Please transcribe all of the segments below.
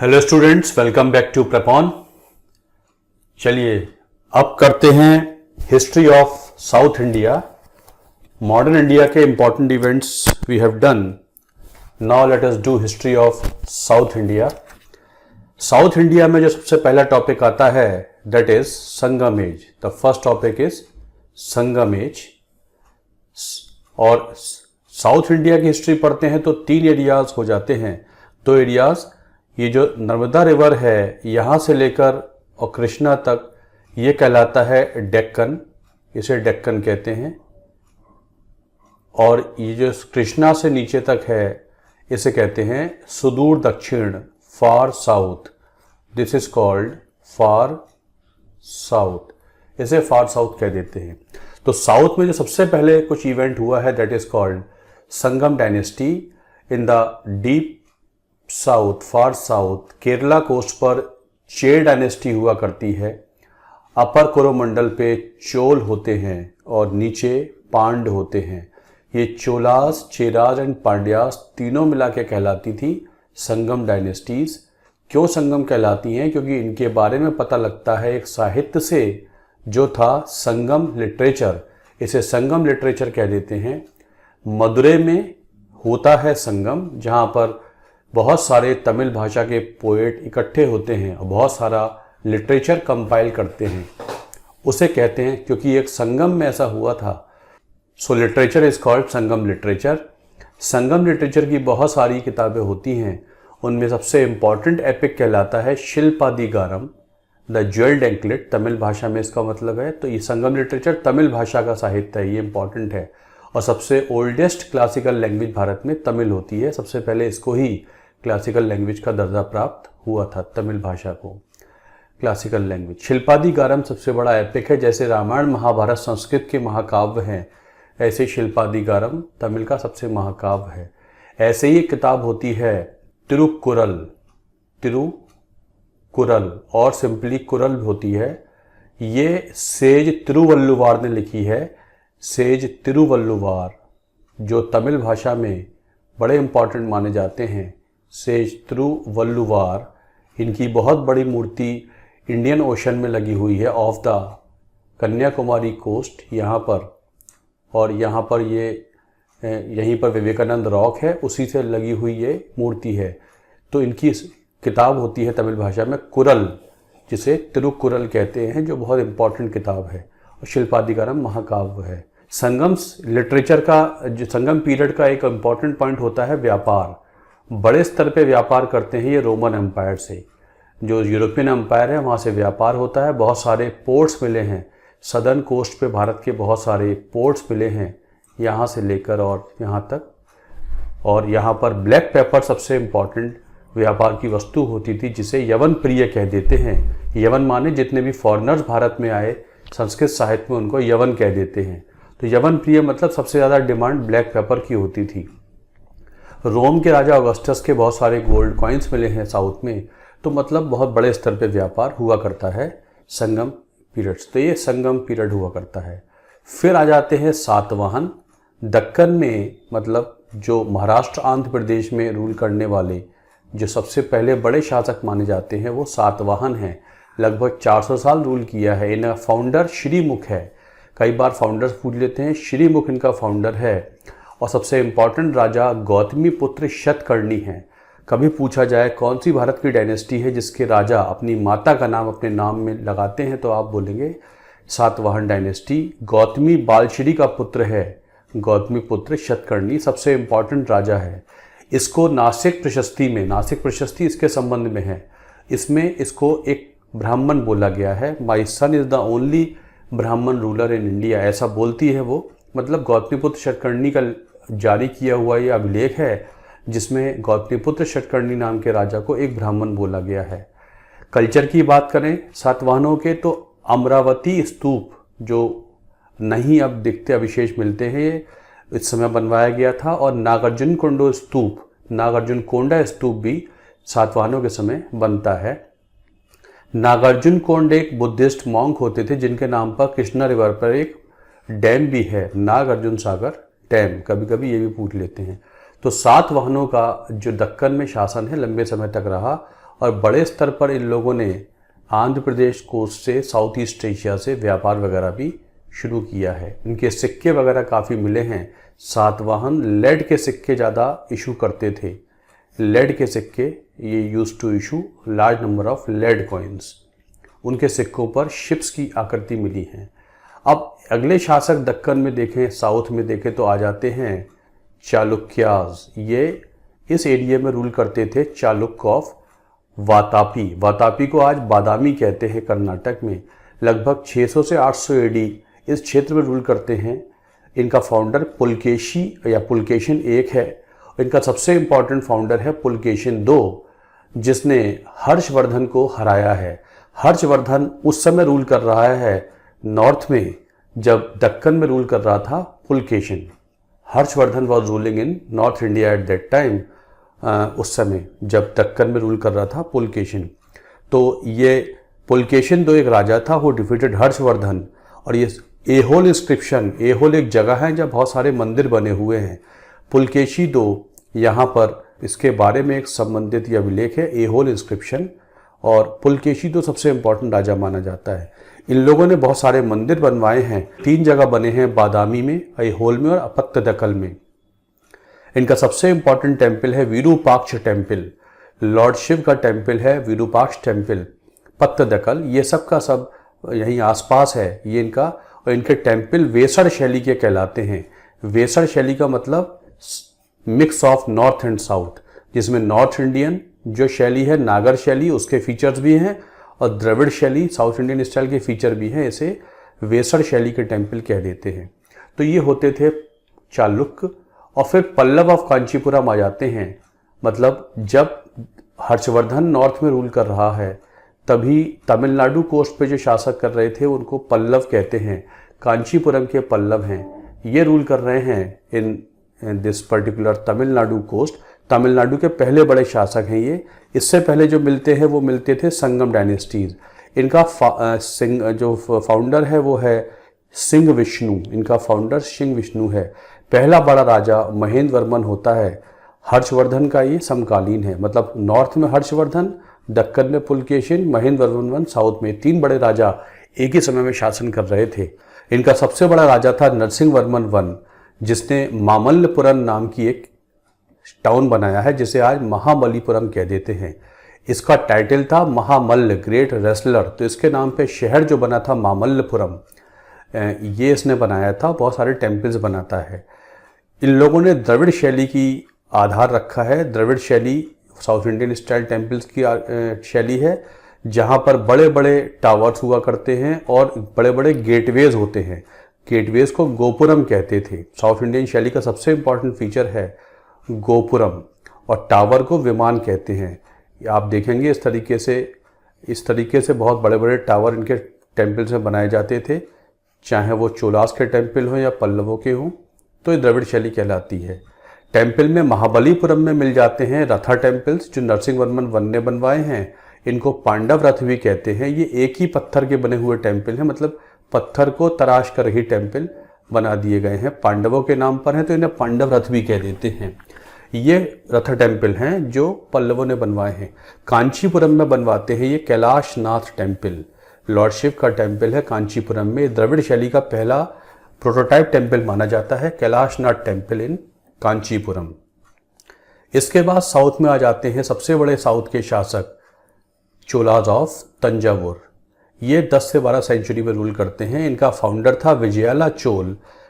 Hello students, welcome back to Prepon. चलिए अब करते हैं history of South India. Modern India के important events we have done. Now let us do history of South India. South India में जो सबसे पहला टॉपिक आता है that is Sangam age. The first topic is Sangam age. और साउथ इंडिया की history पढ़ते हैं तो 3 एरियाज हो जाते हैं। 2 एरियाज, ये जो नर्मदा रिवर है यहाँ से लेकर और कृष्णा तक, ये कहलाता है डेक्कन, इसे डेक्कन कहते हैं। और ये जो कृष्णा से नीचे तक है इसे कहते हैं सुदूर दक्षिण, far south. This is called far south, इसे फार साउथ कह देते हैं। तो साउथ में जो सबसे पहले कुछ इवेंट हुआ है that is called Sangam dynasty in the deep south, far south. Kerala coast पर चेर डायनेस्टी हुआ करती है। अपर कोरोमंडल पे चोल होते हैं और नीचे पांड होते हैं। ये चोलास, चेराज एंड पांड्यास तीनों मिला के कहलाती थी संगम डायनेस्टीज। क्यों संगम कहलाती हैं? क्योंकि इनके बारे में पता लगता है एक साहित्य से जो था संगम लिटरेचर, इसे संगम लिटरेचर कह देते हैं। मदुरै में होता है संगम, जहाँ पर बहुत सारे तमिल भाषा के पोएट इकट्ठे होते हैं और बहुत सारा लिटरेचर कंपाइल करते हैं, उसे कहते हैं। क्योंकि एक संगम में ऐसा हुआ था, so literature is called Sangam literature. Sangam literature की बहुत सारी किताबें होती हैं, उनमें सबसे इम्पॉर्टेंट एपिक कहलाता है शिल्पादिगारम, द ज्वेल्ड एंकलेट, तमिल भाषा में इसका मतलब है। तो ये संगम लिटरेचर तमिल भाषा का साहित्य है, ये इंपॉर्टेंट है। और सबसे ओल्डेस्ट क्लासिकल लैंग्वेज भारत में तमिल होती है। सबसे पहले इसको ही क्लासिकल लैंग्वेज का दर्जा प्राप्त हुआ था, तमिल भाषा को क्लासिकल लैंग्वेज। शिल्पादिगारम सबसे बड़ा एपिक है। जैसे रामायण महाभारत संस्कृत के महाकाव्य हैं, ऐसे शिल्पादिगारम तमिल का सबसे महाकाव्य है। ऐसे ही एक किताब होती है तिरुकुरल, तिरुकुरल और सिंपली कुरल होती है। ये सेज तिरुवल्लुवार ने लिखी है। सेज तिरुवल्लुवार जो तमिल भाषा में बड़े इंपॉर्टेंट माने जाते हैं। सेज तिरुवल्लुवार, इनकी बहुत बड़ी मूर्ति इंडियन ओशन में लगी हुई है ऑफ द कन्याकुमारी कोस्ट यहाँ पर। और यहाँ पर ये यहीं पर विवेकानंद रॉक है, उसी से लगी हुई ये मूर्ति है। तो इनकी किताब होती है तमिल भाषा में कुरल, जिसे तिरुकुरल कहते हैं, जो बहुत इंपॉर्टेंट किताब है। और शिल्पादिगारम महाकाव्य है। संगम लिटरेचर का जो संगम पीरियड का एक इम्पॉर्टेंट पॉइंट होता है व्यापार। बड़े स्तर पे व्यापार करते हैं ये रोमन एम्पायर से। जो यूरोपियन एम्पायर है वहाँ से व्यापार होता है। बहुत सारे पोर्ट्स मिले हैं सदर्न कोस्ट पे, भारत के बहुत सारे पोर्ट्स मिले हैं यहाँ से लेकर और यहाँ तक। और यहाँ पर ब्लैक पेपर सबसे इम्पॉर्टेंट व्यापार की वस्तु होती थी, जिसे यवन प्रिय कह देते हैं। यवन माने जितने भी फॉरेनर्स भारत में आए, संस्कृत साहित्य में उनको यवन कह देते हैं। तो यवन प्रिय मतलब सबसे ज़्यादा डिमांड ब्लैक पेपर की होती थी। रोम के राजा ऑगस्टस के बहुत सारे गोल्ड कॉइन्स मिले हैं साउथ में। तो मतलब बहुत बड़े स्तर पे व्यापार हुआ करता है संगम पीरियड्स। तो ये संगम पीरियड हुआ करता है। फिर आ जाते हैं सातवाहन। दक्कन में मतलब जो महाराष्ट्र आंध्र प्रदेश में रूल करने वाले जो सबसे पहले बड़े शासक माने जाते हैं वो सातवाहन हैं। लगभग 400 साल रूल किया है। इनका फाउंडर श्रीमुख है। कई बार फाउंडर्स पूछ लेते हैं, श्रीमुख इनका फाउंडर है। और सबसे इम्पॉर्टेंट राजा गौतमी पुत्र शतकर्णी हैं। कभी पूछा जाए कौन सी भारत की डायनेस्टी है जिसके राजा अपनी माता का नाम अपने नाम में लगाते हैं, तो आप बोलेंगे सातवाहन डायनेस्टी। गौतमी बालश्री का पुत्र है, गौतमी पुत्र शतकर्णी सबसे इम्पॉर्टेंट राजा है। इसको नासिक प्रशस्ति में, नासिक प्रशस्ति इसके संबंध में है, इसमें इसको एक ब्राह्मण बोला गया है। माई सन इज द ओनली ब्राह्मण रूलर इन इंडिया, ऐसा बोलती है वो। मतलब गौतमीपुत्र शतकर्णी का जारी किया हुआ ये अभिलेख है जिसमें गौतमीपुत्र शतकर्णी नाम के राजा को एक ब्राह्मण बोला गया है। कल्चर की बात करें सातवाहनों के, तो अमरावती स्तूप जो नहीं अब दिखते अवशेष मिलते हैं, ये इस समय बनवाया गया था। और नागार्जुन कोंडा स्तूप, नागार्जुन कोंडा स्तूप भी सातवाहनों के समय बनता है। नागार्जुन कोंड एक बुद्धिस्ट मॉन्क होते थे जिनके नाम पर कृष्णा रिवर पर एक डैम भी है, नागार्जुन सागर डैम। कभी कभी ये भी पूछ लेते हैं। तो सातवाहनों का जो दक्कन में शासन है लंबे समय तक रहा और बड़े स्तर पर इन लोगों ने आंध्र प्रदेश कोस्ट से साउथ ईस्ट एशिया से व्यापार वगैरह भी शुरू किया है। इनके सिक्के वगैरह काफ़ी मिले हैं। सातवाहन लेड के सिक्के ज़्यादा इशू करते थे। लेड के सिक्के, ये use to issue large number of lead coins. उनके सिक्कों पर शिप्स की आकृति मिली है। अब अगले शासक दक्कन में देखें, साउथ में देखें तो आ जाते हैं चालुक्याज। ये इस एरिया में रूल करते थे चालुक्य ऑफ वातापी। वातापी को आज बादामी कहते हैं कर्नाटक में। लगभग 600 से 800 एडी इस क्षेत्र में रूल करते हैं। इनका फाउंडर पुलकेशी या पुलकेशिन एक है। इनका सबसे इम्पॉर्टेंट फाउंडर है पुलकेशिन दो, जिसने हर्षवर्धन को हराया है। हर्षवर्धन उस समय रूल कर रहा है नॉर्थ में, जब दक्कन में रूल कर रहा था Pulakeshin. Harshvardhan was ruling in north India at that time. उस समय जब दक्कन में रूल कर रहा था पुलकेशिन। तो ये पुलकेशिन दो एक राजा था, वो डिफीटेड हर्षवर्धन। और ये एहोल इंस्क्रिप्शन, एहोल एक जगह है जहाँ बहुत सारे मंदिर बने हुए हैं। पुलकेशी दो, यहाँ पर इसके बारे में एक संबंधित यह अभिलेख है, एहोल इंस्क्रिप्शन। और पुलकेशी दो सबसे इम्पोर्टेंट राजा माना जाता है। इन लोगों ने बहुत सारे मंदिर बनवाए हैं। 3 जगह बने हैं, बादामी में, ऐहोल में और अपत्तदकल में। इनका सबसे इम्पॉर्टेंट टेम्पल है विरूपाक्ष टेम्पल। लॉर्ड शिव का टेम्पल है विरूपाक्ष टेम्पल, पत्तदकल, ये सब का सब यहीं आसपास है ये इनका। और इनके टेम्पल वेसड़ शैली के कहलाते हैं। वेसड़ शैली का मतलब mix of north and south, जिसमें नॉर्थ इंडियन जो शैली है, नागर शैली, उसके फीचर्स भी हैं, और द्रविड़ शैली, साउथ इंडियन स्टाइल के फीचर भी हैं। इसे वेसड़ शैली के टेम्पल कह देते हैं। तो ये होते थे चालुक्य। और फिर पल्लव ऑफ कांचीपुरम आ जाते हैं। मतलब जब हर्षवर्धन नॉर्थ में रूल कर रहा है, तभी तमिलनाडु कोस्ट पे जो शासक कर रहे थे उनको पल्लव कहते हैं। कांचीपुरम के पल्लव हैं, ये रूल कर रहे हैं in this particular Tamil Nadu coast. Tamil Nadu के पहले बड़े शासक हैं ये। इससे पहले जो मिलते हैं वो मिलते थे संगम डायनेस्टीज। इनका जो फाउंडर है वो है सिंह विष्णु। इनका फाउंडर सिंह विष्णु है। पहला बड़ा राजा महेंद्र वर्मन होता है। हर्षवर्धन का ये समकालीन है। मतलब नॉर्थ में हर्षवर्धन, दक्कन में पुलकेशिन, महेंद्र वर्मन साउथ में। 3 बड़े राजा एक ही समय में शासन कर रहे थे। इनका सबसे बड़ा राजा था नरसिंह वर्मन वन, जिसने मामल्लपुरम नाम की एक टाउन बनाया है, जिसे आज महाबलीपुरम कह देते हैं। इसका टाइटल था महामल्ल, ग्रेट रेसलर। तो इसके नाम पे शहर जो बना था मामल्लपुरम, ये इसने बनाया था। बहुत सारे टेम्पल्स बनाता है। इन लोगों ने द्रविड़ शैली की आधार रखा है। द्रविड़ शैली साउथ इंडियन स्टाइल टेम्पल्स की शैली है, जहाँ पर बड़े बड़े टावर्स हुआ करते हैं और बड़े बड़े गेटवेज होते हैं। गेटवेज को गोपुरम कहते थे। साउथ इंडियन शैली का सबसे इम्पॉर्टेंट फीचर है गोपुरम, और टावर को विमान कहते हैं। आप देखेंगे इस तरीके से बहुत बड़े बड़े टावर इनके टेम्पल्स में बनाए जाते थे, चाहे वो चोलास के टेम्पल हों या पल्लवों के हों। तो ये द्रविड़ शैली कहलाती है। टेम्पल में महाबलीपुरम में मिल जाते हैं रथा टेम्पल्स, जो नरसिंह वर्मन वन ने बनवाए हैं। इनको पांडव रथ भी कहते हैं। ये एक ही पत्थर के बने हुए टेम्पल हैं, मतलब पत्थर को तराश कर ही टेम्पल बना दिए गए हैं। पांडवों के नाम पर हैं तो इन्हें पांडव रथ भी कह देते हैं। ये रथ टेम्पल हैं जो पल्लवों ने बनवाए हैं। कांचीपुरम में बनवाते हैं ये कैलाशनाथ टेम्पल। लॉर्ड शिव का टेम्पल है कांचीपुरम में। द्रविड़ शैली का पहला प्रोटोटाइप टेम्पल माना जाता है कैलाशनाथ टेम्पल इन कांचीपुरम। इसके बाद साउथ में आ जाते हैं सबसे बड़े साउथ के शासक चोलाज ऑफ तंजावुर। ये 10 से 12 सेंचुरी में रूल करते हैं। इनका फाउंडर था विजयाला चोल,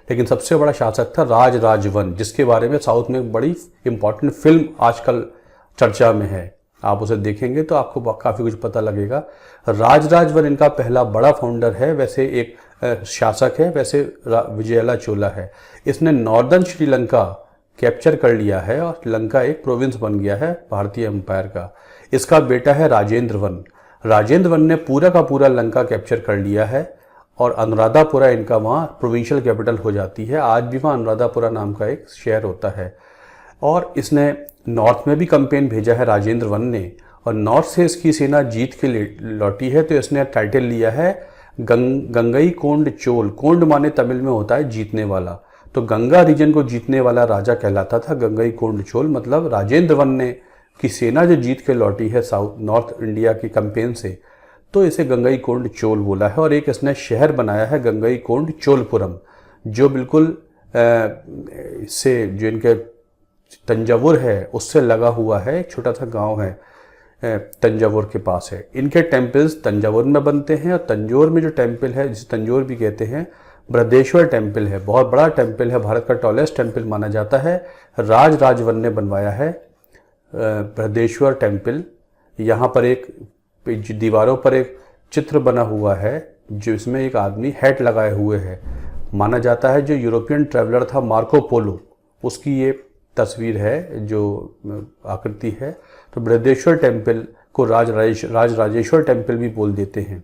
लेकिन सबसे बड़ा शासक था राजराजवन, जिसके बारे में साउथ में बड़ी इंपॉर्टेंट फिल्म आजकल चर्चा में है। आप उसे देखेंगे तो आपको काफ़ी कुछ पता लगेगा। राजराजवन इनका पहला बड़ा फाउंडर है, वैसे एक शासक है, वैसे विजयाला चोला है। इसने नॉर्दर्न श्रीलंका कैप्चर कर लिया है और लंका एक प्रोविंस बन गया है भारतीय एम्पायर का। इसका बेटा है राजेंद्र वन। राजेंद्र वन ने पूरा का पूरा लंका कैप्चर कर लिया है और अनुराधापुरा इनका वहाँ प्रोविंशियल कैपिटल हो जाती है। आज भी वहाँ अनुराधापुरा नाम का एक शहर होता है। और इसने नॉर्थ में भी कैंपेन भेजा है राजेंद्र वन ने, और नॉर्थ से इसकी सेना जीत के लौटी है। तो इसने टाइटल लिया है गंगई कोंड चोल। कोंड माने तमिल में होता है जीतने वाला, तो गंगा रीजन को जीतने वाला राजा कहलाता था गंगई कोंड चोल। मतलब राजेंद्र वन ने कि सेना जो जीत के लौटी है साउथ नॉर्थ इंडिया की कैंपेन से, तो इसे गंगईकोंड चोल बोला है। और एक इसने शहर बनाया है गंगईकोंड चोलपुरम, जो बिल्कुल से जो इनके तंजावुर है उससे लगा हुआ है, एक छोटा सा गांव है तंजावुर के पास है। इनके टेम्पल्स तंजावुर में बनते हैं, और तंजौर में जो टेम्पल है जिसे तंजौर भी कहते हैं, बृहदेश्वर टेम्पल है, बहुत बड़ा टेम्पल है, भारत का टॉलेस्ट टेम्पल माना जाता है। राजवन ने बनवाया है बृहदेश्वर टेम्पल। यहाँ पर एक दीवारों पर एक चित्र बना हुआ है जिसमें एक आदमी हैट लगाए हुए है। माना जाता है जो यूरोपियन ट्रैवलर था मार्को पोलो, उसकी ये तस्वीर है जो आकृति है। तो बृहदेश्वर टेम्पल को राजराजेश्वर टेम्पल भी बोल देते हैं।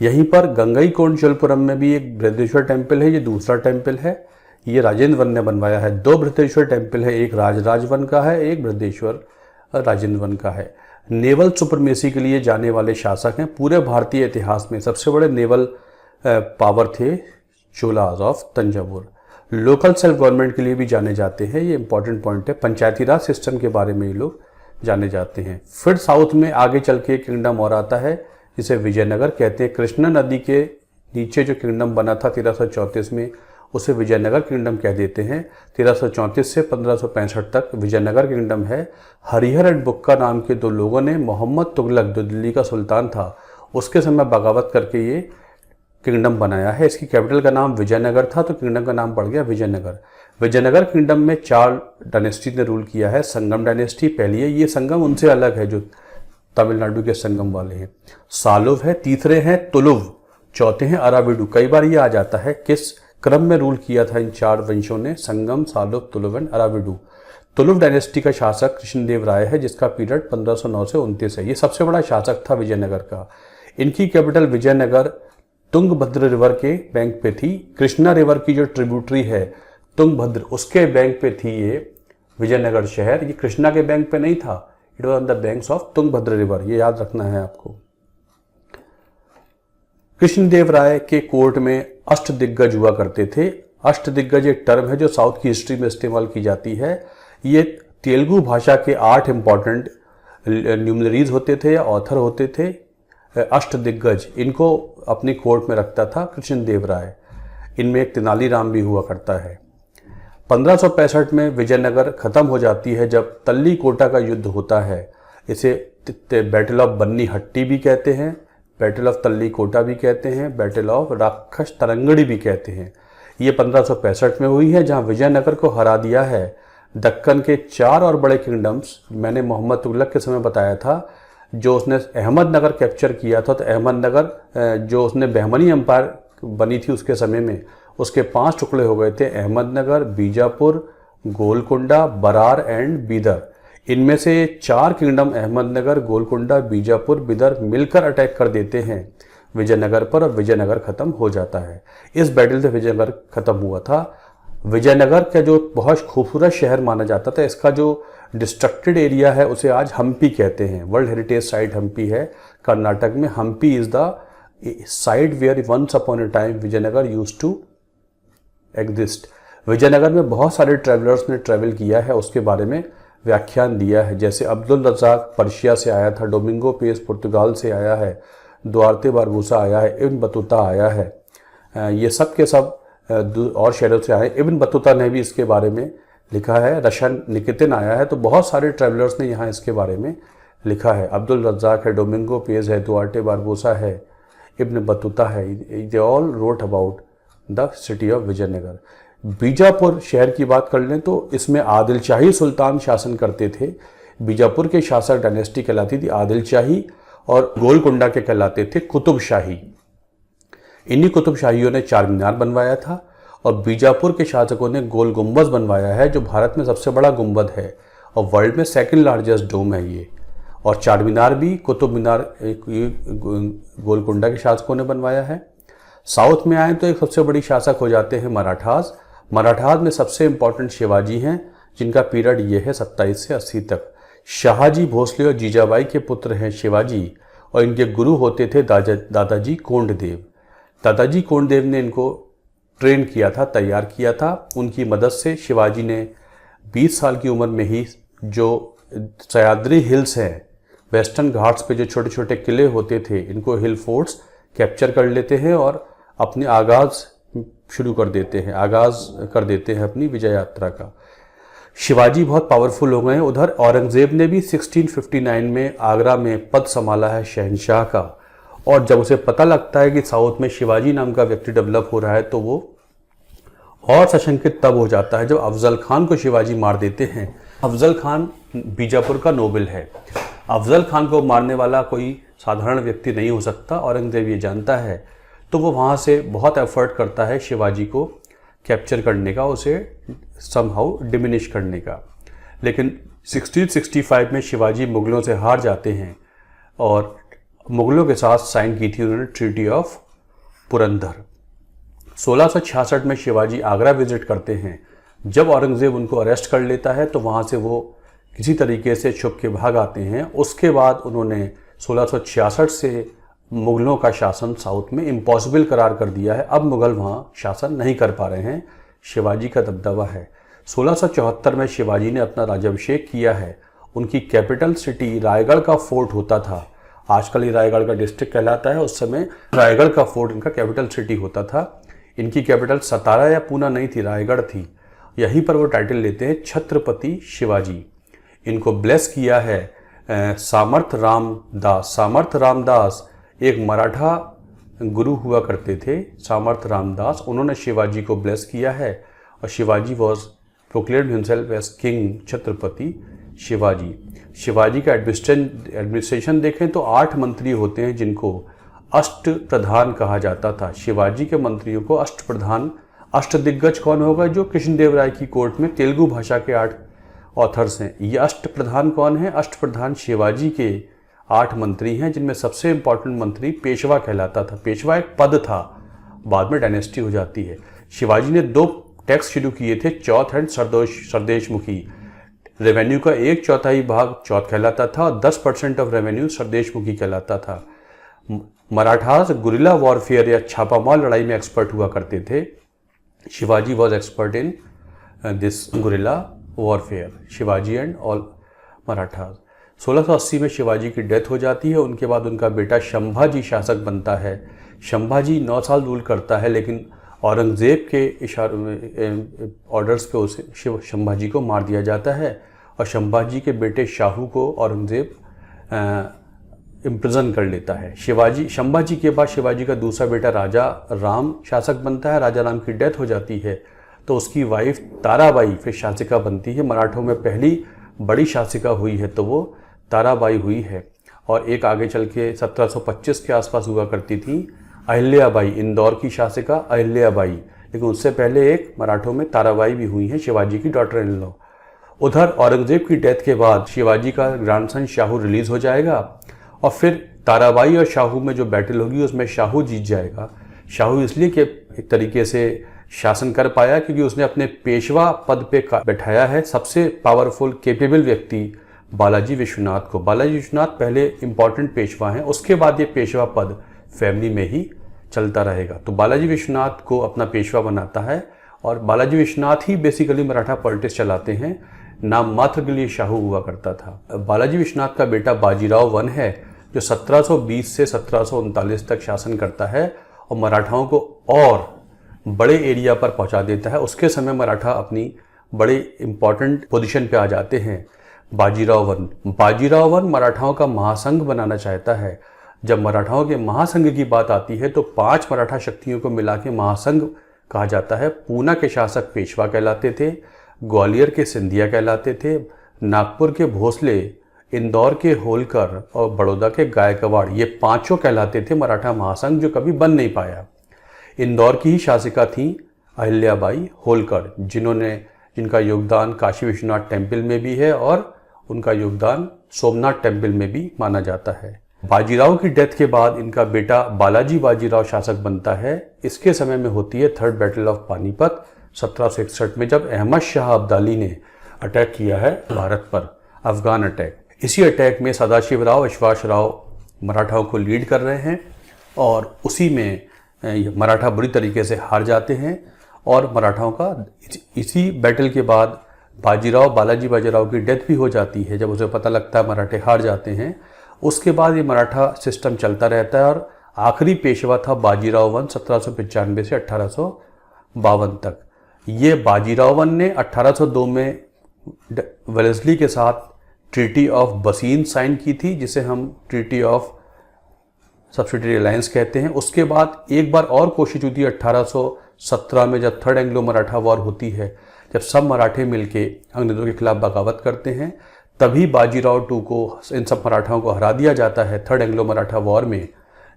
यहीं पर गंगईकोंड चोलपुरम में भी एक बृहदेश्वर टेम्पल है, ये दूसरा टेम्पल है, ये राजेंद्र वन ने बनवाया है। 2 बृहदेश्वर टेम्पल है, एक राजवन का है, एक बृहदेश्वर राजेंद्र वन का है। नेवल सुपरमेसी के लिए जाने वाले शासक हैं। पूरे भारतीय इतिहास में सबसे बड़े नेवल पावर थे Cholas of Thanjavur. Local self government के लिए भी जाने जाते हैं, ये इंपॉर्टेंट पॉइंट है। पंचायती राज सिस्टम के बारे में ये लोग जाने जाते हैं। फिर साउथ में आगे चल के किंगडम और आता है जिसे विजयनगर कहते हैं। कृष्णा नदी के नीचे जो किंगडम बना था 1334 में, उसे विजयनगर किंगडम कह देते हैं। 1334 से 1565 तक विजयनगर किंगडम है। हरिहर एंड बुक्का नाम के 2 लोगों ने मोहम्मद तुगलक जो दिल्ली का सुल्तान था उसके समय बगावत करके ये किंगडम बनाया है। इसकी कैपिटल का नाम विजयनगर था, तो किंगडम का नाम पड़ गया विजयनगर। विजयनगर किंगडम में 4 डायनेस्टी ने रूल किया है। संगम डायनेस्टी पहली है, ये संगम उनसे अलग है जो तमिलनाडु के संगम वाले हैं। सालुव है, तीसरे हैं तुलुव, चौथे हैं अराविडु। कई बार ये आ जाता है किस क्रम में रूल किया था इन 4 वंशों ने, संगम, सालुव, तुलुव एंड अराविडु। तुलुव डायनेस्टी का शासक कृष्णदेव राय है, जिसका पीरियड 1509 से 29 है। ये सबसे बड़ा शासक था विजयनगर का। इनकी कैपिटल विजयनगर तुंगभद्र रिवर के बैंक पे थी। कृष्णा रिवर की जो ट्रिब्यूटरी है तुंगभद्र, उसके बैंक पे थी ये विजयनगर शहर। ये कृष्णा के बैंक पे नहीं था, it was on the banks of Tungabhadra river, ये याद रखना है आपको। कृष्णदेव राय के कोर्ट में अष्टदिग्गज हुआ करते थे। अष्टदिग्गज एक टर्म है जो साउथ की हिस्ट्री में इस्तेमाल की जाती है। ये तेलुगु भाषा के 8 इंपॉर्टेंट न्यूमरीज होते थे या ऑथर होते थे। अष्टदिग्गज, इनको अपनी कोर्ट में रखता था कृष्णदेव राय। इनमें एक तेनालीराम भी हुआ करता है। 1565 में विजयनगर खत्म हो जाती है जब तल्ली कोटा का युद्ध होता है। इसे बैटल ऑफ बन्नी हट्टी भी कहते हैं, बैटल ऑफ तल्ली कोटा भी कहते हैं, बैटल ऑफ राक्षस तरंगड़ी भी कहते हैं। ये 1565 में हुई है, जहां विजयनगर को हरा दिया है। दक्कन के 4 और बड़े किंगडम्स मैंने मोहम्मद तुगलक के समय बताया था, जो उसने अहमदनगर कैप्चर किया था। तो अहमदनगर जो उसने बहमनी एम्पायर बनी थी उसके समय में, उसके 5 टुकड़े हो गए थे, अहमदनगर, बीजापुर, गोलकुंडा, बरार एंड बीदर। इनमें से 4 किंगडम अहमदनगर, गोलकुंडा, बीजापुर, बीदर मिलकर अटैक कर देते हैं विजयनगर पर, और विजयनगर खत्म हो जाता है। इस बैटल से विजयनगर खत्म हुआ था। विजयनगर का जो बहुत खूबसूरत शहर माना जाता था, इसका जो डिस्ट्रक्टेड एरिया है उसे आज हम्पी कहते हैं। वर्ल्ड हेरिटेज साइट हम्पी है कर्नाटक में। Hampi is the site where once upon a time Vijayanagar used to exist. Vijayanagar में बहुत सारे ट्रैवलर्स ने ट्रैवल किया है, उसके बारे में व्याख्यान दिया है। जैसे अब्दुल रज़ाक पर्शिया से आया था, डोमिंगो पेस पुर्तगाल से आया है, दुआर्ते बारबूसा आया है, इब्न बतूता आया है। ये सब के सब और शहरों से आए। इब्न बतूता ने भी इसके बारे में लिखा है। रशन निकेतन आया है। तो बहुत सारे ट्रैवलर्स ने यहाँ इसके बारे में लिखा है। अब्दुल रज़ाक है, डोमिंगो पेस है, दुआर्टे बारबूसा है, इब्न बतूता है। They all wrote about the city of Vijayanagar. Bijapur शहर की बात कर लें तो इसमें आदिल शाही सुल्तान शासन करते थे। बीजापुर के शासक डायनेस्टी कहलाती थी आदिल शाही, और गोलकुंडा के कहलाते थे कुतुब शाही। इन्हीं कुतुब शाहियों ने 4 मीनार बनवाया था, और बीजापुर के शासकों ने गोल गुंबद बनवाया है, जो भारत में सबसे बड़ा गुंबद है और वर्ल्ड में 2nd लार्जेस्ट डोम है ये। और 4 मीनार भी, कुतुब मीनार गोलकुंडा के शासकों ने बनवाया है। साउथ में आए तो एक सबसे बड़ी शासक हो जाते हैं मराठास। मराठास में सबसे इंपॉर्टेंट शिवाजी हैं, जिनका पीरियड ये है 27 से 80 तक। शाहजी भोसले और जीजाबाई के पुत्र हैं शिवाजी, और इनके गुरु होते थे दादाजी कोंडदेव। दादाजी कोंडदेव ने इनको ट्रेन किया था, तैयार किया था। उनकी मदद से शिवाजी ने 20 साल की उम्र में ही जो सह्याद्री हिल्स हैं, वेस्टर्न घाट्स पे जो छोटे छोटे किले होते थे, इनको हिल फोर्ट्स कैप्चर कर लेते हैं और अपने आगाज़ कर देते हैं अपनी विजय यात्रा का। शिवाजी बहुत पावरफुल हो गए हैं। उधर औरंगज़ेब ने भी 1659 में आगरा में पद संभाला है शहंशाह का, और जब उसे पता लगता है कि साउथ में शिवाजी नाम का व्यक्ति डेवलप हो रहा है तो वो और सशंकित तब हो जाता है जब अफजल खान को शिवाजी मार देते हैं। अफजल खान बीजापुर का नोबल है। अफजल खान को मारने वाला कोई साधारण व्यक्ति नहीं हो सकता, औरंगज़ेब ये जानता है, तो वो वहाँ से बहुत एफर्ट करता है शिवाजी को कैप्चर करने का, उसे समहाउ डिमिनिश करने का। लेकिन 1665 में शिवाजी मुगलों से हार जाते हैं और मुगलों के साथ साइन की थी उन्होंने ट्रीटी ऑफ पुरंदर। 1666 में शिवाजी आगरा विजिट करते हैं। जब औरंगज़ेब उनको अरेस्ट कर लेता है तो वहाँ से वो किसी तरीके से छुप के भाग आते हैं। उसके बाद उन्होंने 1666 से मुगलों का शासन साउथ में इम्पॉसिबल करार कर दिया है। अब मुगल वहाँ शासन नहीं कर पा रहे हैं, शिवाजी का दबदबा है। 1674 में शिवाजी ने अपना राज्याभिषेक किया है। उनकी कैपिटल सिटी रायगढ़ का फोर्ट होता था, आजकल ये रायगढ़ का डिस्ट्रिक्ट कहलाता है, उस समय रायगढ़ का फोर्ट इनका कैपिटल सिटी होता था। इनकी कैपिटल सतारा या पूना नहीं थी, रायगढ़ थी। यहीं पर वो टाइटल लेते हैं छत्रपति शिवाजी। इनको ब्लेस किया है सामर्थ रामदास। सामर्थ रामदास एक मराठा गुरु हुआ करते थे, सामर्थ रामदास। उन्होंने शिवाजी को ब्लेस किया है और Shivaji was proclaimed himself as king Chhatrapati Shivaji. Shivaji का एडमिनिस्ट्रेशन देखें तो 8 मंत्री होते हैं जिनको अष्ट प्रधान कहा जाता था। शिवाजी के मंत्रियों को अष्ट प्रधान, अष्टदिग्गज कौन होगा? जो कृष्णदेव राय की कोर्ट में तेलुगु भाषा के 8 ऑथर्स हैं। ये अष्ट प्रधान कौन है? अष्ट प्रधान शिवाजी के 8 मंत्री हैं, जिनमें सबसे इंपॉर्टेंट मंत्री पेशवा कहलाता था। पेशवा एक पद था, बाद में डायनेस्टी हो जाती है। शिवाजी ने 2 टैक्स शुरू किए थे, चौथ एंड सरदेशमुखी। रेवेन्यू का 1/4 भाग चौथ कहलाता था और 10% ऑफ रेवेन्यू सरदेशमुखी कहलाता था। मराठास गुरिल्ला वॉरफेयर या छापामार लड़ाई में एक्सपर्ट हुआ करते थे। Shivaji was expert in this guerrilla warfare, Shivaji and all Marathas. 1680 में शिवाजी की डेथ हो जाती है। उनके बाद उनका बेटा शंभाजी शासक बनता है। शंभाजी 9 साल रूल करता है, लेकिन औरंगज़ेब के ऑर्डर्स पे उसे शंभाजी को मार दिया जाता है और शंभाजी के बेटे शाहू को औरंगज़ेब इम्प्रिजन कर लेता है। शंभाजी के बाद शिवाजी का दूसरा बेटा राजा राम शासक बनता है। राजा राम की डेथ हो जाती है तो उसकी वाइफ ताराबाई फिर शासिका बनती है। मराठों में पहली बड़ी शासिका हुई है तो वो ताराबाई हुई है। और एक आगे चल के 1725 के आसपास हुआ करती थी अहिल्याबाई, इंदौर की शासिका अहिल्याबाई, लेकिन उससे पहले एक मराठों में ताराबाई भी हुई हैं, शिवाजी की डॉटर इन लॉ। उधर औरंगज़ेब की डेथ के बाद शिवाजी का ग्रैंडसन शाहू रिलीज़ हो जाएगा और फिर ताराबाई और शाहू में जो बैटल होगी उसमें शाहू जीत जाएगा। शाहू इसलिए कि एक तरीके से शासन कर पाया क्योंकि उसने अपने पेशवा पद पे बैठाया है सबसे पावरफुल कैपेबल व्यक्ति बालाजी विश्वनाथ को। बालाजी विश्वनाथ पहले इंपॉर्टेंट पेशवा हैं, उसके बाद ये पेशवा पद फैमिली में ही चलता रहेगा। तो बालाजी विश्वनाथ को अपना पेशवा बनाता है और बालाजी विश्वनाथ ही बेसिकली मराठा पॉलिटिक्स चलाते हैं। नाम मात्र के लिए शाहू हुआ करता था। बालाजी विश्वनाथ का बेटा बाजीराव वन है जो 1720 से 1739 तक शासन करता है और मराठाओं को और बड़े एरिया पर पहुंचा देता है। उसके समय मराठा अपनी बड़े इंपॉर्टेंट पोजीशन पे आ जाते हैं। बाजीराव वन मराठाओं का महासंघ बनाना चाहता है। जब मराठाओं के महासंघ की बात आती है तो 5 मराठा शक्तियों को मिला के महासंघ कहा जाता है। पूना के शासक पेशवा कहलाते थे, ग्वालियर के सिंधिया कहलाते थे, नागपुर के भोसले, इंदौर के होलकर और बड़ौदा के गायकवाड़, ये 5 कहलाते थे मराठा महासंघ, जो कभी बन नहीं पाया। इंदौर की ही शासिका थी अहिल्याबाई होलकर, जिनका योगदान काशी विश्वनाथ टेम्पल में भी है और उनका योगदान सोमनाथ टेम्पल में भी माना जाता है। बाजीराव की डेथ के बाद इनका बेटा बालाजी बाजीराव शासक बनता है। इसके समय में होती है 3rd बैटल ऑफ पानीपत 1761 में, जब अहमद शाह अब्दाली ने अटैक किया है भारत पर, अफगान अटैक। इसी अटैक में सदाशिवराव विश्वासराव मराठाओं को लीड कर रहे हैं और उसी में मराठा बुरी तरीके से हार जाते हैं और मराठाओं का इसी बैटल के बाद बाजीराव, बालाजी बाजीराव की डेथ भी हो जाती है जब उसे पता लगता है मराठे हार जाते हैं। उसके बाद ये मराठा सिस्टम चलता रहता है और आखिरी पेशवा था बाजीराव वन 1795 से 1852 तक। ये बाजीराव वन ने 1802 में वेलेस्ली के साथ ट्रीटी ऑफ बसीन साइन की थी, जिसे हम ट्रीटी ऑफ सब्सिडियरी अलायंस कहते हैं। उसके बाद एक बार और कोशिश हुई थी 1817 में, जब थर्ड एंग्लो मराठा वॉर होती है, जब सब मराठे मिलके अंग्रेजों के खिलाफ बगावत करते हैं, तभी बाजीराव टू को, इन सब मराठाओं को हरा दिया जाता है थर्ड एंग्लो मराठा वॉर में,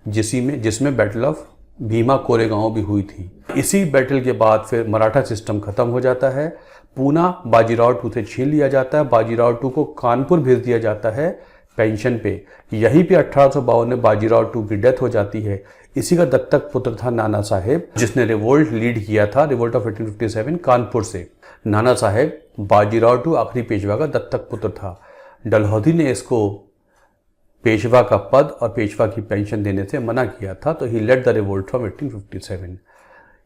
जिसमें बैटल ऑफ भीमा कोरेगांव भी हुई थी। इसी बैटल के बाद फिर मराठा सिस्टम खत्म हो जाता है। पूना बाजीराव टू से छीन लिया जाता है। बाजीराव टू को कानपुर भेज दिया जाता है पेंशन पे। यहीं पे 1852 में बाजीराव टू की डेथ हो जाती है। इसी का दत्तक पुत्र था नाना साहेब, जिसने रिवोल्ट लीड किया था, रिवोल्ट ऑफ 1857 कानपुर से। नाना साहेब बाजीराव टू आखिरी पेशवा का दत्तक पुत्र था। डलहौजी ने इसको पेशवा का पद और पेशवा की पेंशन देने से मना किया था, तो he led the revolt from 1857।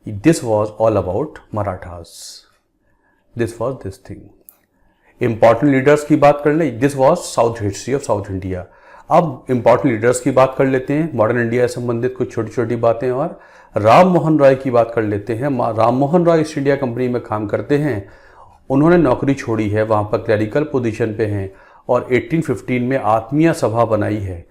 This was all about Marathas. This was this thing. Important leaders की बात कर ले। This was South history of South India. अब इंपॉर्टेंट लीडर्स की बात कर लेते हैं, मॉडर्न इंडिया से संबंधित कुछ छोटी छोटी बातें, और राम मोहन रॉय की बात कर लेते हैं। Ram Mohan Roy east India company में काम करते हैं। उन्होंने नौकरी छोड़ी है, वहाँ पर क्लरिकल पोजीशन पे हैं, और 1815 में आत्मीय सभा बनाई है।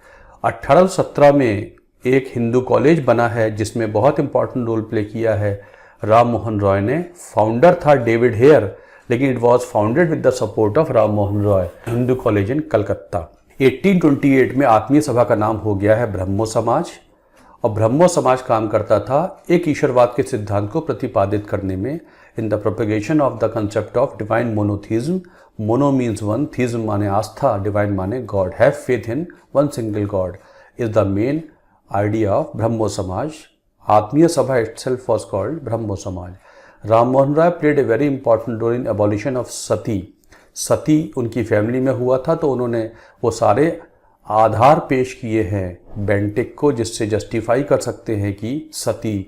1817 में एक हिंदू कॉलेज बना है, जिसमें बहुत इंपॉर्टेंट रोल प्ले किया है राम मोहन रॉय ने। फाउंडर था डेविड हेयर, लेकिन it was founded with the support of Ram Mohan Roy, Hindu college in Calcutta. 1828 में आत्मीय सभा का नाम हो गया है ब्रह्मो समाज, और ब्रह्मो समाज काम करता था एक ईश्वरवाद के सिद्धांत को प्रतिपादित करने में, in the propagation of the concept of divine monotheism. Mono means one, theism माने आस्था, डिवाइन माने God, have faith in one single God is the main idea of Brahmo Samaj. Atmiya Sabha itself was called Brahmo Samaj. Ram Mohan Roy played a very important role in abolition of Sati. Sati उनकी family में हुआ था, तो उन्होंने वो सारे आधार पेश किए हैं बेंटिक को, जिससे जस्टिफाई कर सकते हैं कि सती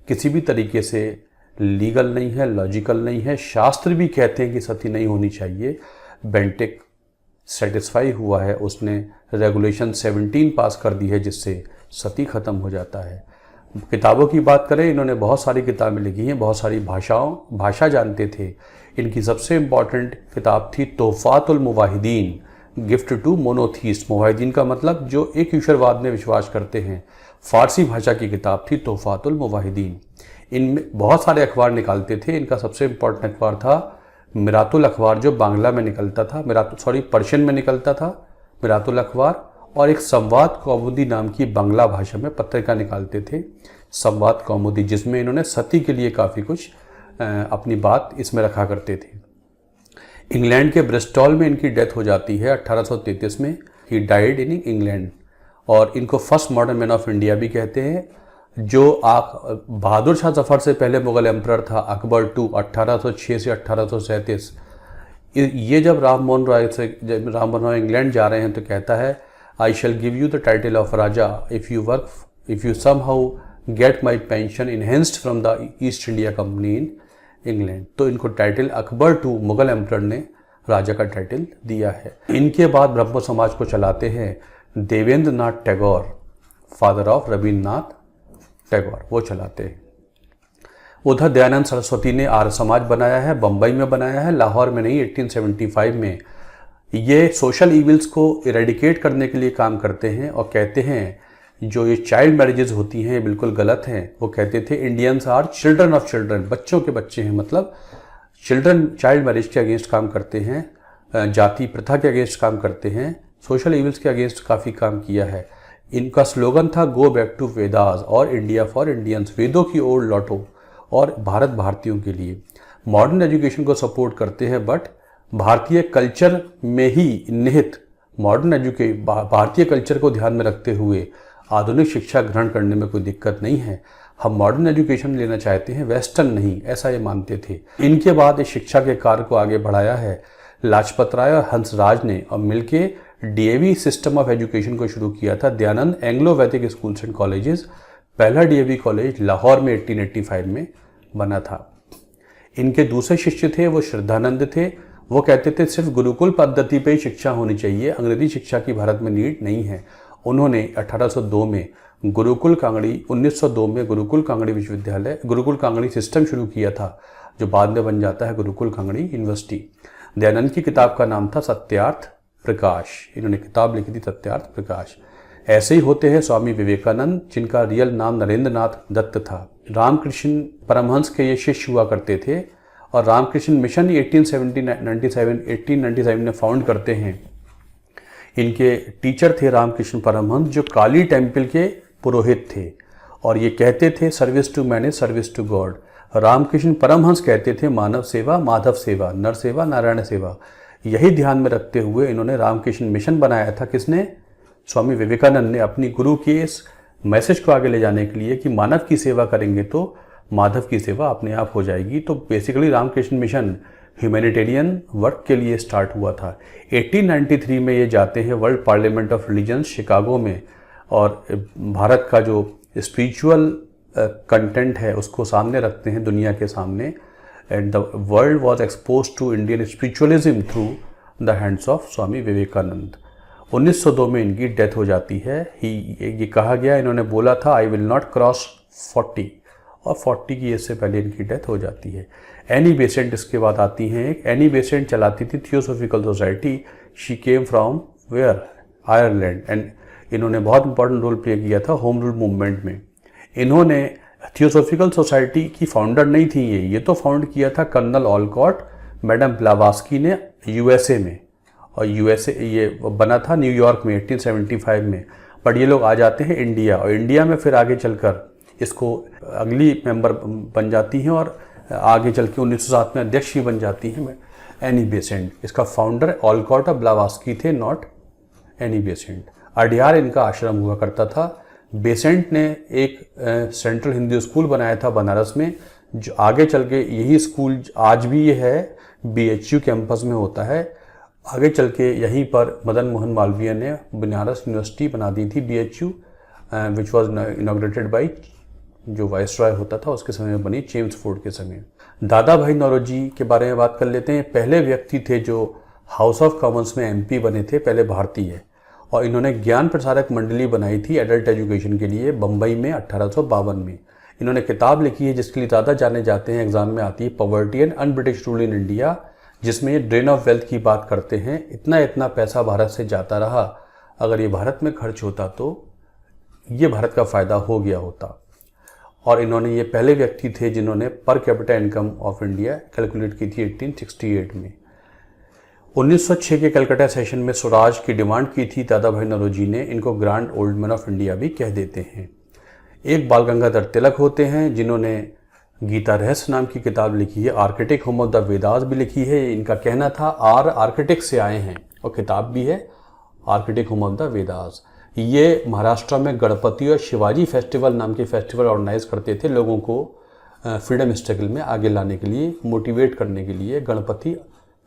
किसी भी तरीके से लीगल नहीं है, लॉजिकल नहीं है। शास्त्र भी कहते हैं कि सती नहीं होनी चाहिए। बेंटिक सेटिस्फाई हुआ है, उसने रेगुलेशन 17 पास कर दी है, जिससे सती खत्म हो जाता है। किताबों की बात करें, इन्होंने बहुत सारी किताबें लिखी हैं, बहुत सारी भाषा जानते थे। इनकी सबसे इम्पॉर्टेंट किताब थी तोहफातुल मुवाहिदीन, गिफ्ट टू मोनोथीस्ट। मुवाहिदीन का मतलब जो एक ईश्वरवाद में विश्वास करते हैं। फारसी भाषा की किताब थी तोहफातुल मुवाहिदीन। इनमें बहुत सारे अखबार निकालते थे। इनका सबसे इम्पॉर्टेंट अखबार था मिरातुल अखबार, जो बांग्ला में निकलता था, पर्शियन में निकलता था मिरातुल अखबार, और एक संवाद कौमुदी नाम की बांग्ला भाषा में पत्रिका निकालते थे, संवाद कौमुदी, जिसमें इन्होंने सती के लिए काफ़ी कुछ अपनी बात इसमें रखा करते थे। इंग्लैंड के ब्रिस्टॉल में इनकी डेथ हो जाती है 1833 में। ही डाइड इन इंग्लैंड, और इनको first modern man of India भी कहते हैं। जो बहादुर शाह जफर से पहले मुगल एम्परर था अकबर टू 1806 से 1837। ये जब राम मोहन रॉय इंग्लैंड जा रहे हैं तो कहता है, I shall give you the title of Raja if you somehow get my pension enhanced from the East India Company in England. तो इनको title Akbar two Mughal emperor ने राजा का टाइटल दिया है। इनके बाद ब्रह्मो समाज को चलाते हैं देवेंद्र नाथ टैगोर, फादर ऑफ रविन्द्रनाथ टैगोर, वो चलाते हैं। उधर दयानंद सरस्वती ने आर्य समाज बनाया है, बम्बई में बनाया है, लाहौर में नहीं, 1875 में। ये सोशल इविल्स को इरेडिकेट करने के लिए काम करते हैं, और कहते हैं जो ये चाइल्ड मैरिजेज होती हैं ये बिल्कुल गलत हैं। वो कहते थे Indians are children of children, बच्चों के बच्चे हैं, मतलब चाइल्ड मैरिज के अगेंस्ट काम करते हैं, जाति प्रथा के अगेंस्ट काम करते हैं, सोशल इविल्स के अगेंस्ट काफ़ी काम किया है। इनका स्लोगन था गो बैक टू वेदास और इंडिया फॉर इंडियंस, वेदों की ओर लौटो और भारत भारतीयों के लिए। मॉडर्न एजुकेशन को सपोर्ट करते हैं, बट भारतीय कल्चर में ही निहित भारतीय कल्चर को ध्यान में रखते हुए आधुनिक शिक्षा ग्रहण करने में कोई दिक्कत नहीं है। हम मॉडर्न एजुकेशन लेना चाहते हैं, वेस्टर्न नहीं, ऐसा ये मानते थे। इनके बाद इस शिक्षा के कार्य को आगे बढ़ाया है लाजपत राय और हंसराज ने, और मिलके डीएवी सिस्टम ऑफ एजुकेशन को शुरू किया था। दयानंद एंग्लो वैदिक स्कूल्स एंड कॉलेजेस, पहला डीएवी कॉलेज लाहौर में 1885 में बना था। इनके दूसरे शिष्य थे वो श्रद्धानंद थे। वो कहते थे सिर्फ गुरुकुल पद्धति पे ही शिक्षा होनी चाहिए, अंग्रेजी शिक्षा की भारत में नीड नहीं है। उन्होंने 1802 में गुरुकुल कांगड़ी 1902 में गुरुकुल कांगड़ी विश्वविद्यालय, गुरुकुल कांगड़ी सिस्टम शुरू किया था, जो बाद में बन जाता है गुरुकुल कांगड़ी यूनिवर्सिटी। दयानंद की किताब का नाम था सत्यार्थ प्रकाश। इन्होंने किताब लिखी थी सत्यार्थ प्रकाश। ऐसे ही होते हैं स्वामी विवेकानंद, जिनका रियल नाम नरेंद्र नाथ दत्त था। रामकृष्ण परमहंस के ये शिष्य हुआ करते थे और रामकृष्ण मिशन 1897 में फाउंड करते हैं। इनके टीचर थे रामकृष्ण परमहंस, जो काली टेम्पल के पुरोहित थे और ये कहते थे service to man is service to god. Ramakrishna Paramahamsa कहते थे मानव सेवा माधव सेवा, नर सेवा नारायण सेवा। यही ध्यान में रखते हुए इन्होंने रामकृष्ण मिशन बनाया था। किसने? स्वामी विवेकानंद ने, अपनी गुरु के इस मैसेज को आगे ले जाने के लिए कि मानव की सेवा करेंगे तो माधव की सेवा अपने आप हो जाएगी। तो basically Ramakrishna mission humanitarian work के लिए स्टार्ट हुआ था। 1893 में ये जाते हैं world parliament of religions Chicago में और भारत का जो स्पिरिचुअल कंटेंट है उसको सामने रखते हैं दुनिया के सामने। And the world was expose to Indian spiritualism through the hands of Swami Vivekananda. 1902 में इनकी डेथ हो जाती है। ये कहा गया, इन्होंने बोला था आई विल नॉट क्रॉस 40 और 40 की एज से पहले इनकी डेथ हो जाती है। एनी बेसेंट इसके बाद आती हैं। एक एनी बेसेंट चलाती थी theosophical society. She came from where? Ireland. And इन्होंने बहुत इंपॉर्टेंट रोल प्ले किया था होम रूल मूवमेंट में। इन्होंने थियोसॉफिकल सोसाइटी की फाउंडर नहीं थी ये तो फाउंड किया था कर्नल ऑलकॉट, मैडम ब्लावास्की ने यूएसए में, और यूएसए ये बना था न्यूयॉर्क में 1875 में। बट ये लोग आ जाते हैं इंडिया और इंडिया में फिर आगे चलकर इसको अगली मेंबर बन जाती हैं और आगे चल के 1907 में अध्यक्ष भी बन जाती हैं एनी बेसेंट। इसका फाउंडर ऑलकॉट और ब्लावास्की थे, नॉट एनी बेसेंट। अडियार इनका आश्रम हुआ करता था। बेसेंट ने एक सेंट्रल हिंदू स्कूल बनाया था बनारस में, जो आगे चल के यही स्कूल आज भी ये है, BHU कैंपस में होता है। आगे चल के यहीं पर मदन मोहन मालवीय ने बनारस यूनिवर्सिटी बना दी थी BHU, which was inaugurated by, जो वाइसरॉय होता था उसके समय में बनी, चेम्सफोर्ड के समय। दादा भाई नौरोजी के बारे में बात कर लेते हैं। पहले व्यक्ति थे जो हाउस ऑफ कॉमन्स में MP बने थे, पहले भारतीय, और इन्होंने ज्ञान प्रसारक मंडली बनाई थी एडल्ट एजुकेशन के लिए बम्बई में 1852 में। इन्होंने किताब लिखी है जिसके लिए ज़्यादा जाने जाते हैं, एग्जाम में आती है, poverty and un-British rule in India, जिसमें ये ड्रेन ऑफ वेल्थ की बात करते हैं। इतना पैसा भारत से जाता रहा, अगर ये भारत में खर्च होता तो ये भारत का फ़ायदा हो गया होता। और इन्होंने ये पहले व्यक्ति थे जिन्होंने per capita income of India calculate की थी 1868 में। 1906 के कलकत्ता सेशन में स्वराज की डिमांड की थी दादा भाई नौरोजी ने। इनको grand old man of India भी कह देते हैं। एक बाल गंगाधर तिलक होते हैं जिन्होंने गीता रहस्य नाम की किताब लिखी है, architect home of the Vedas भी लिखी है। इनका कहना था आर्किटेक्ट से आए हैं, और किताब भी है architect home of the Vedas. ये महाराष्ट्र में गणपति और शिवाजी फेस्टिवल नाम के फेस्टिवल ऑर्गेनाइज करते थे, लोगों को फ्रीडम स्ट्रगल में आगे लाने के लिए, मोटिवेट करने के लिए, गणपति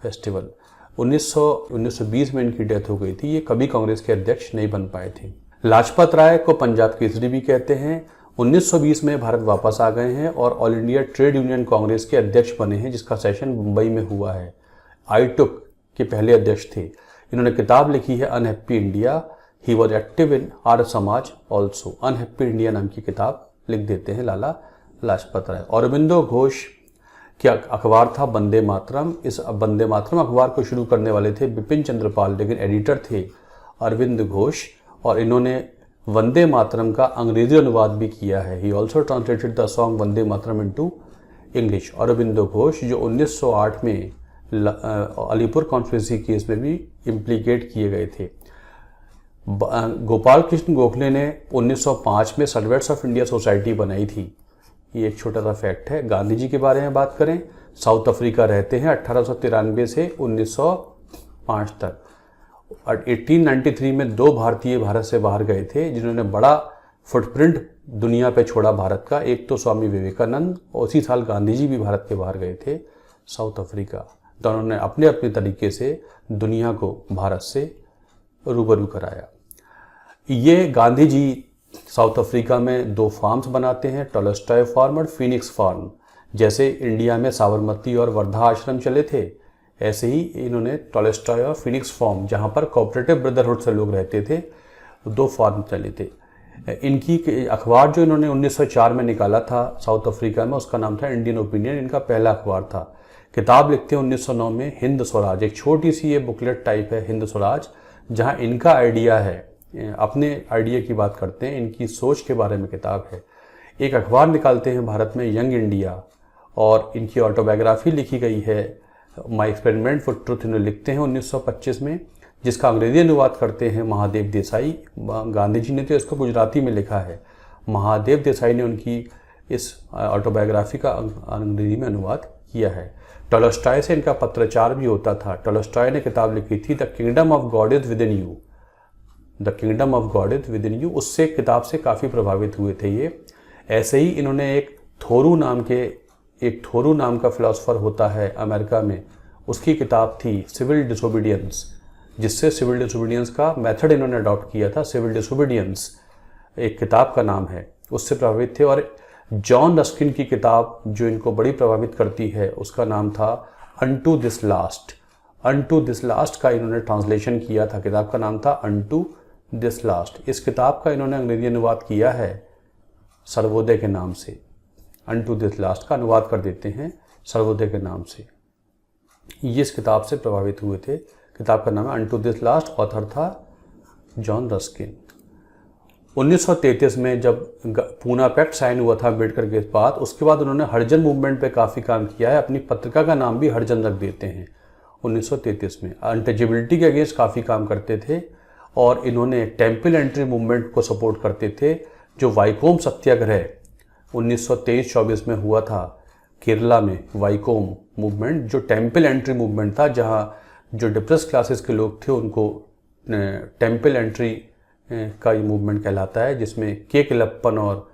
फेस्टिवल। 1920 में इनकी डेथ हो गई थी। ये कभी कांग्रेस के अध्यक्ष नहीं बन पाए थे। लाजपत राय को पंजाब केसरी भी कहते हैं। 1920 में भारत वापस आ गए हैं और all India trade union Congress के अध्यक्ष बने हैं, जिसका सेशन मुंबई में हुआ है। आईटुक के पहले अध्यक्ष थे। इन्होंने किताब लिखी है unhappy India. He was active in Arya Samaj also. Unhappy India नाम की किताब लिख देते हैं लाला लाजपत राय। अरविंदो घोष क्या अखबार था वंदे मातरम। इस वंदे मातरम अखबार को शुरू करने वाले थे बिपिन चंद्र पाल, लेकिन एडिटर थे अरविंद घोष, और इन्होंने वंदे मातरम का अंग्रेजी अनुवाद भी किया है। He also translated the song Vande Mataram into English. Aurobindo Ghosh जो 1908 में अलीपुर कॉन्स्पिरेसी केस में भी इम्प्लीकेट किए गए थे। गोपाल कृष्ण गोखले ने 1905 में सर्वेंट्स ऑफ इंडिया सोसाइटी बनाई थी। ये एक छोटा सा फैक्ट है। गांधी जी के बारे में बात करें, साउथ अफ्रीका रहते हैं 1893 से 1905 तक। 1893 में 2 भारतीय भारत से बाहर गए थे जिन्होंने बड़ा फुटप्रिंट दुनिया पे छोड़ा भारत का। एक तो स्वामी विवेकानंद, और उसी साल गांधी जी भी भारत के बाहर गए थे साउथ अफ्रीका। दोनों ने अपने अपने तरीके से दुनिया को भारत से रूबरू कराया। ये गांधी जी साउथ अफ्रीका में 2 फार्म्स बनाते हैं, टॉलस्टॉय फार्म और फिनिक्स फार्म। जैसे इंडिया में साबरमती और वर्धा आश्रम चले थे, ऐसे ही इन्होंने टॉलस्टॉय और फिनिक्स फॉर्म, जहाँ पर कोऑपरेटिव ब्रदरहुड से लोग रहते थे, 2 फॉर्म चले थे। इनकी अखबार जो इन्होंने 1904 में निकाला था साउथ अफ्रीका में, उसका नाम था इंडियन ओपिनियन। इनका पहला अखबार था। किताब लिखते हैं 1909 में हिंद स्वराज, एक छोटी सी ये बुकलेट टाइप है हिंद स्वराज, जहाँ इनका आइडिया है, अपने आइडिया की बात करते हैं, इनकी सोच के बारे में किताब है। एक अखबार निकालते हैं भारत में यंग इंडिया, और इनकी ऑटोबायोग्राफी लिखी गई है माई एक्सपेरिमेंट फॉर ट्रुथ, इन्हें लिखते हैं 1925 में, जिसका अंग्रेजी अनुवाद करते हैं महादेव देसाई। गांधी जी ने तो इसको गुजराती में लिखा है, महादेव देसाई ने उनकी इस ऑटोबायोग्राफी का अंग्रेजी में अनुवाद किया है। टॉलस्टॉय से इनका पत्राचार भी होता था। टॉलस्टॉय ने किताब लिखी थी the kingdom of God is with in you, the kingdom of God is with in you, उससे किताब से काफ़ी प्रभावित हुए थे ये। ऐसे ही इन्होंने एक थोरू नाम का फिलोसोफर होता है अमेरिका में, उसकी किताब थी सिविल डिसोबीडियंस, जिससे सिविल डिसोबीडियंस का मेथड इन्होंने अडॉप्ट किया था। सिविल डिसोबीडियंस एक किताब का नाम है, उससे प्रभावित थे। और जॉन रस्किन की किताब जो इनको बड़ी प्रभावित करती है, उसका नाम था unto this last. Unto this last का इन्होंने ट्रांसलेशन किया था, किताब का नाम था अनटू दिस लास्ट। इस किताब का इन्होंने अंग्रेजी अनुवाद किया है सर्वोदय के नाम से। अनटू दिस लास्ट का अनुवाद कर देते हैं सर्वोदय के नाम से। ये इस किताब से प्रभावित हुए थे। किताब का नाम है अनटू दिस लास्ट, ऑथर था जॉन रस्किन। 1933 में जब पूना पैक्ट साइन हुआ था अम्बेडकर के बाद, उसके बाद उन्होंने हरिजन मूवमेंट पे काफ़ी काम किया है। अपनी पत्रिका का नाम भी हरिजन रख देते हैं 1933 में। अनटचेबिलिटी के अगेंस्ट काफ़ी काम करते थे, और इन्होंने टेम्पल एंट्री मूवमेंट को सपोर्ट करते थे। जो वाइकोम सत्याग्रह 1923-24 में हुआ था केरला में, वाइकोम मूवमेंट जो टेम्पल एंट्री मूवमेंट था, जहाँ जो डिप्रेस क्लासेस के लोग थे उनको टेम्पल एंट्री का ये मूवमेंट कहलाता है, जिसमें के किलप्पन और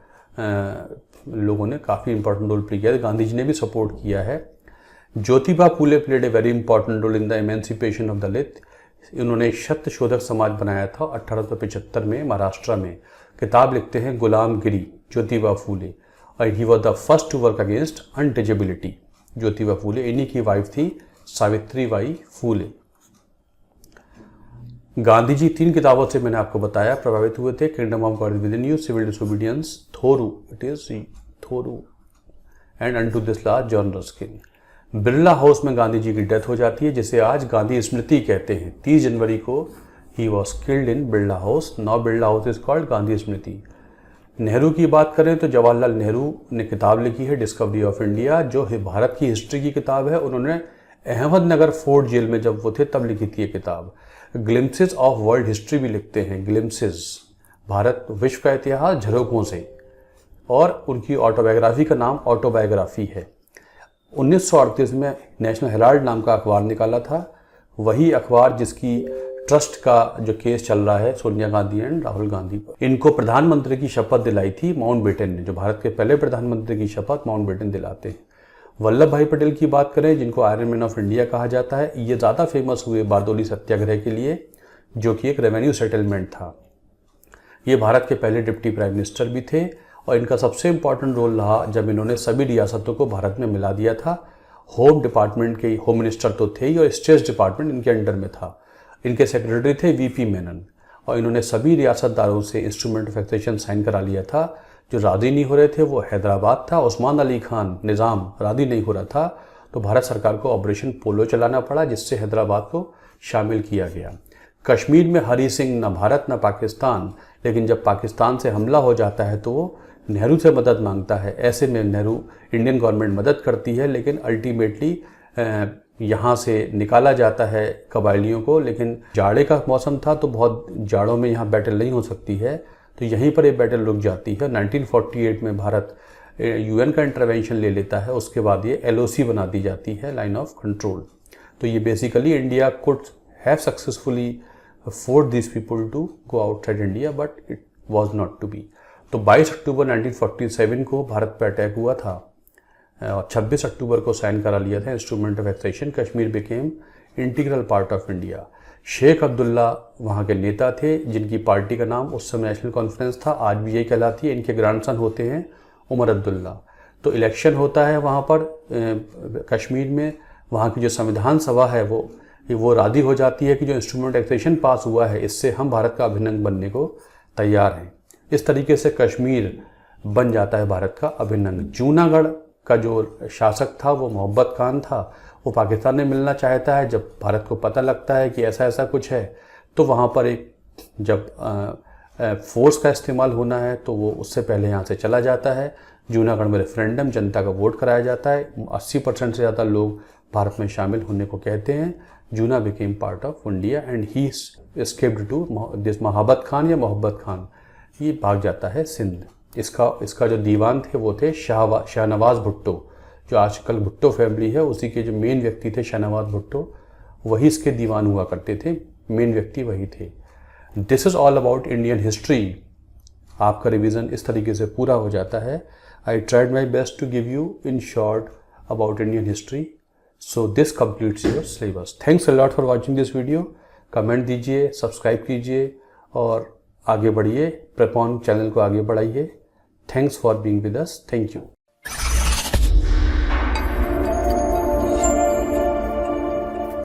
लोगों ने काफ़ी इंपॉर्टेंट रोल प्ले किया है। गांधी जी ने भी सपोर्ट किया है। Jyotiba Phule played a very important role in the emancipation of Dalit. इन्होंने सत्य शोधक समाज बनाया था 1875 में महाराष्ट्र में। किताब लिखते हैं गुलामगिरी, ज्योतिबा फूले, और he was the first to work against untouchability. Jyotiba Phule, इन्हीं की वाइफ थी सावित्री बाई फूले। गांधी जी 3 किताबों से मैंने आपको बताया प्रभावित हुए थे। Kingdom of God within you, civil disobedience, Thoreau, it is Thoreau, and unto this last John Ruskin. Birla house में गांधी जी की डेथ हो जाती है, जिसे आज गांधी स्मृति कहते हैं। 30 जनवरी को he was killed in Birla house. Now Birla house is called Gandhi Smriti. Nehru की बात करें तो जवाहरलाल नेहरू ने किताब लिखी है डिस्कवरी ऑफ इंडिया, जो भारत की हिस्ट्री की किताब है। उन्होंने अहमदनगर फोर्ट जेल में जब वो थे तब लिखी थी ये किताब। ग्लिम्पसेस ऑफ वर्ल्ड हिस्ट्री भी लिखते हैं, ग्लिम्पसेस, भारत विश्व का इतिहास झरोकों से, और उनकी ऑटोबायोग्राफी का नाम ऑटोबायोग्राफी है। 1938 में नेशनल हेराल्ड नाम का अखबार निकाला था, वही अखबार जिसकी ट्रस्ट का जो केस चल रहा है सोनिया गांधी एंड राहुल गांधी पर। इनको प्रधानमंत्री की शपथ दिलाई थी माउंटबेटन ने, जो भारत के पहले प्रधानमंत्री की शपथ माउंटबेटन दिलाते हैं। वल्लभ भाई पटेल की बात करें, जिनको आयरन मैन ऑफ इंडिया कहा जाता है, ये ज़्यादा फेमस हुए बारदोली सत्याग्रह के लिए, जो कि एक रेवेन्यू सेटलमेंट था। ये भारत के पहले डिप्टी प्राइम मिनिस्टर भी थे, और इनका सबसे इम्पॉर्टेंट रोल रहा जब इन्होंने सभी रियासतों को भारत में मिला दिया था। होम डिपार्टमेंट के होम मिनिस्टर तो थे ही, और स्टेट डिपार्टमेंट इनके अंडर में था। इनके सेक्रेटरी थे वीपी मेनन, और इन्होंने सभी रियासतदारों से इंस्ट्रूमेंट ऑफ टैक्सेशन साइन करा लिया था। जो राजी नहीं हो रहे थे वो हैदराबाद था, उस्मान अली खान निज़ाम राजी नहीं हो रहा था, तो भारत सरकार को ऑपरेशन पोलो चलाना पड़ा, जिससे हैदराबाद को शामिल किया गया। कश्मीर में हरी सिंह न भारत न पाकिस्तान, लेकिन जब पाकिस्तान से हमला हो जाता है तो वो नेहरू से मदद मांगता है। ऐसे में नेहरू, इंडियन गवर्नमेंट मदद करती है, लेकिन अल्टीमेटली यहाँ से निकाला जाता है कबायलियों को। लेकिन जाड़े का मौसम था, तो बहुत जाड़ों में यहाँ बैटल नहीं हो सकती है, तो यहीं पर ये बैटल रुक जाती है। 1948 में भारत यूएन का इंटरवेंशन ले लेता है, उसके बाद ये एलओसी बना दी जाती है, लाइन ऑफ कंट्रोल। तो ये basically India could have successfully force this people to go outside India, but it was not to be. तो 22 अक्टूबर 1947 को भारत पर अटैक हुआ था, और 26 अक्टूबर को साइन करा लिया था instrument of accession. Kashmir became integral part of India. Sheikh Abdullah वहाँ के नेता थे, जिनकी पार्टी का नाम उस समय नेशनल कॉन्फ्रेंस था, आज भी यही कहलाती है। इनके ग्रैंडसन होते हैं उमर अब्दुल्ला। तो इलेक्शन होता है वहाँ पर कश्मीर में, वहाँ की जो संविधान सभा है वो राजी हो जाती है कि जो इंस्ट्रूमेंट टैक्सेशन पास हुआ है इससे हम भारत का अभिन्न अंग बनने को तैयार हैं। इस तरीके से कश्मीर बन जाता है भारत का अभिन्न अंग। जूनागढ़ का जो शासक था वो मोहब्बत खान था, वो पाकिस्तान में मिलना चाहता है। जब भारत को पता लगता है कि ऐसा ऐसा कुछ है तो वहाँ पर एक जब फोर्स का इस्तेमाल होना है तो वो उससे पहले यहाँ से चला जाता है। जूनागढ़ में रेफरेंडम, जनता का वोट कराया जाता है। 80% से ज़्यादा लोग भारत में शामिल होने को कहते हैं। जूना became part of India and he escaped to this Mohabbat Khan या मोहब्बत खान, ये भाग जाता है सिंध। इसका जो दीवान थे वो थे शाहनवाज भुट्टो, जो आजकल भुट्टो फैमिली है उसी के जो मेन व्यक्ति थे शाहनवाज भुट्टो, वही इसके दीवान हुआ करते थे, मेन व्यक्ति वही थे। This is all about Indian history. आपका रिवीजन इस तरीके से पूरा हो जाता है। I tried my best to give you in short about Indian history. So this completes your syllabus. Thanks a lot for watching this video. Comment दीजिए, subscribe कीजिए और आगे बढ़िए। प्रेपॉन चैनल को आगे बढ़ाइए। Thanks for being with us. Thank you.